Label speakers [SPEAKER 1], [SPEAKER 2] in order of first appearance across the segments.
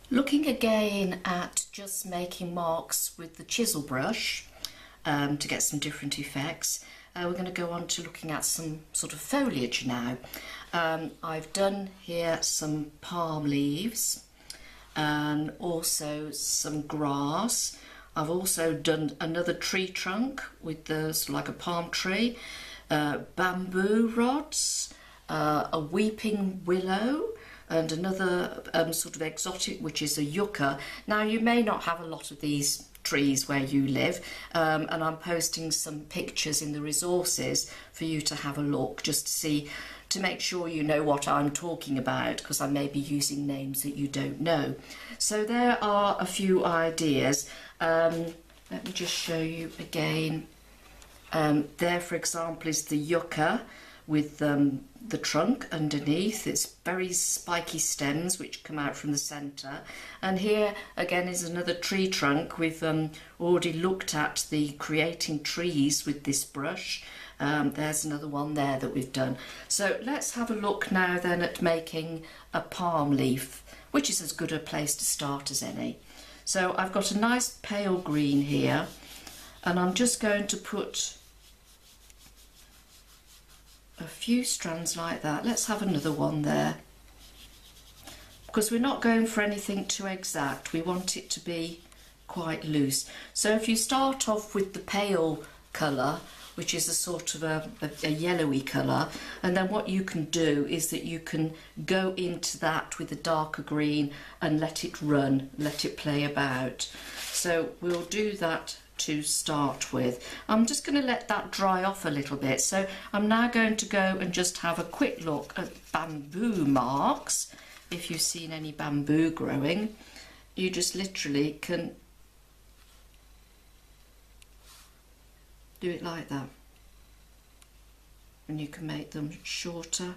[SPEAKER 1] Looking again at just making marks with the chisel brush to get some different effects, we're going to go on to looking at some sort of foliage now. I've done here some palm leaves and also some grass. I've also done another tree trunk with the sort of like a palm tree, bamboo rods, a weeping willow, and another sort of exotic, which is a yucca. Now, you may not have a lot of these trees where you live, and I'm posting some pictures in the resources for you to have a look, just to see, to make sure you know what I'm talking about, because I may be using names that you don't know. So there are a few ideas. Let me just show you again. There, for example, is the yucca with the trunk underneath. It's very spiky stems which come out from the centre. And here again is another tree trunk. We've already looked at the creating trees with this brush. There's another one there that we've done. So let's have a look now then at making a palm leaf, which is as good a place to start as any. So I've got a nice pale green here, and I'm just going to put a few strands like that. Let's have another one there, because we're not going for anything too exact. We want it to be quite loose. So if you start off with the pale colour, which is a sort of a yellowy colour, and then what you can do is that you can go into that with a darker green and let it run, let it play about. So we'll do that to start with. I'm just going to let that dry off a little bit. So I'm now going to go and just have a quick look at bamboo marks. If you've seen any bamboo growing, you just literally can do it like that, and you can make them shorter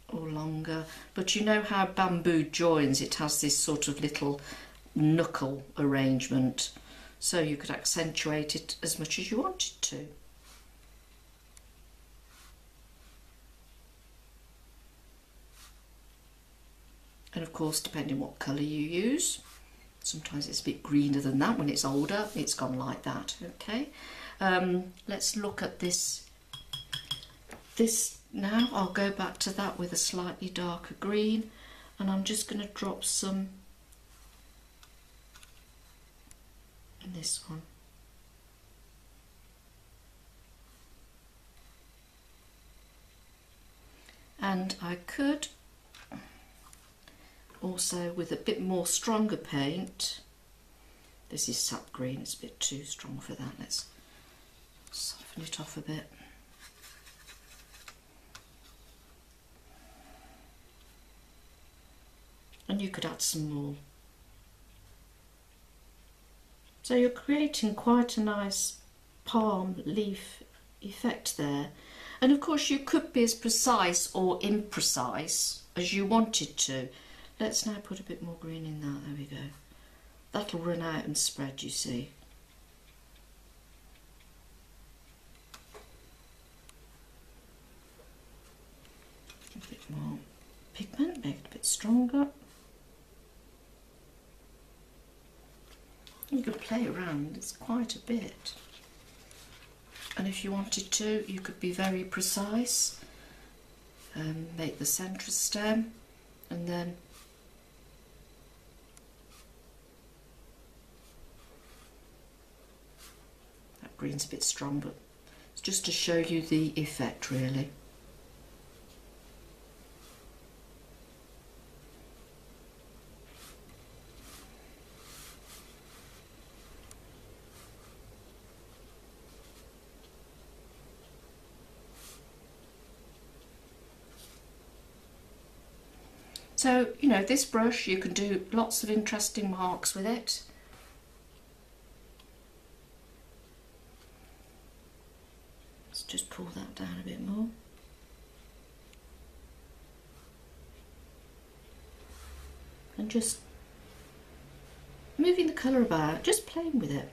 [SPEAKER 1] or longer. But you know how bamboo joins, it has this sort of little knuckle arrangement, so you could accentuate it as much as you wanted to. And of course, depending what colour you use, sometimes it's a bit greener than that. When it's older, it's gone like that. Okay, let's look at this now. I'll go back to that with a slightly darker green, and I'm just going to drop some in this one. And I could also, with a bit more stronger paint, this is sap green, it's a bit too strong for that, let's soften it off a bit. And you could add some more. So you're creating quite a nice palm leaf effect there. And of course you could be as precise or imprecise as you wanted to. Let's now put a bit more green in that, there we go. That'll run out and spread, you see. A bit more pigment, make it a bit stronger. You could play around, it's quite a bit. And if you wanted to, you could be very precise. Make the centre stem, and then that green's a bit strong, but it's just to show you the effect really. So, you know, this brush, you can do lots of interesting marks with it. Let's just pull that down a bit more. And just moving the colour about, just playing with it.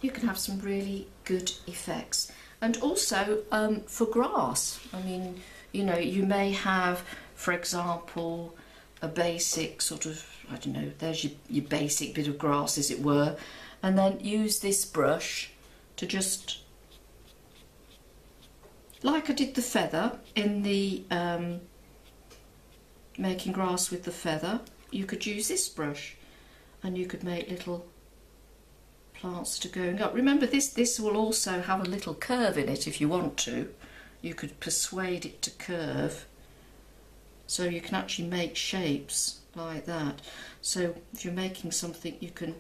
[SPEAKER 1] You can have some really good effects. And also for grass, I mean, you know, you may have, for example, a basic sort of I don't know, there's your basic bit of grass, as it were, and then use this brush to just, like I did the feather in the making grass with the feather, you could use this brush and you could make little plants to going up. Remember, this will also have a little curve in it if you want to. You could persuade it to curve, so you can actually make shapes like that. So if you're making something, you can,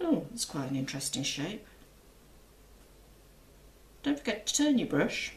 [SPEAKER 1] oh, that's quite an interesting shape. Don't forget to turn your brush.